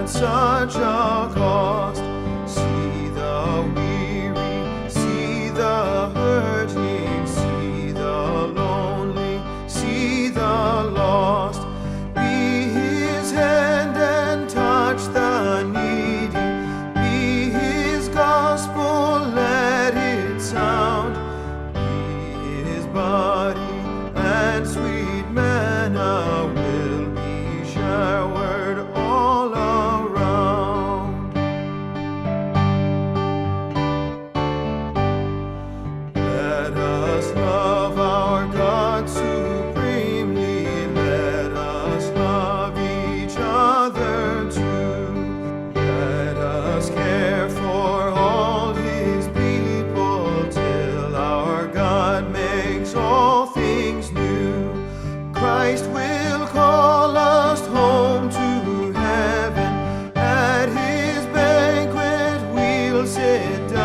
at such a cost. See the weary, see the hurting, see the lonely, see the lost. Be his hand and touch the needy. Be his gospel, let it sound. Be his body, and sweet manna will be showered all around. Let us love our God supremely. Let us love each other too. Let us care for all his people till our God makes all things new. Christ will call us home to heaven. At his banquet we'll sit down.